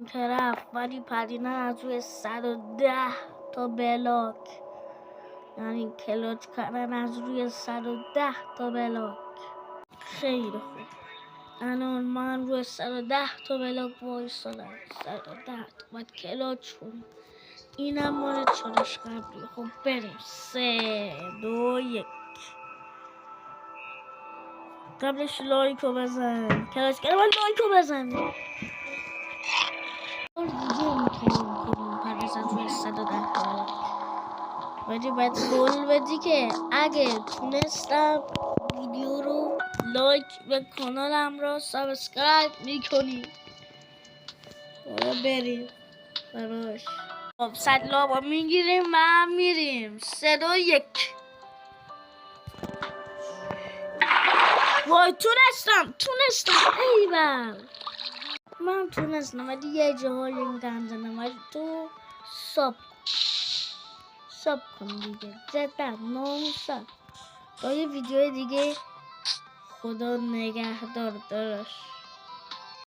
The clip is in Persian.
طرف ولی پریدن از روی 110 تا بلاک، یعنی کلوچ کردن از روی 110 تا بلاک. خیلی خوب. الان من روی 110 تا بلاک وایسادم. 110 تا باید کلوچ کنیم. اینم مال چالش قبلی. خب بریم. 3 2 1. قبلش لایکو بزن. کلاس کردم لایکو بزن. دیگه میتونیم کنیم پرز از روی 110 تا ولی باید قول بدی که اگه تونستم ویدیو رو لایک و کانالم رو سابسکرایب میکنی. بریم براش. خب 100 لابا میگیریم و میریم. 3 2 1. وای تونستم ایول. من تونستم ولی یه جاهای میتونم ولی تو ساب کن دیگه. زدم ناموسم. تا یه ویدیو دیگه. خدا نگهدار دارش.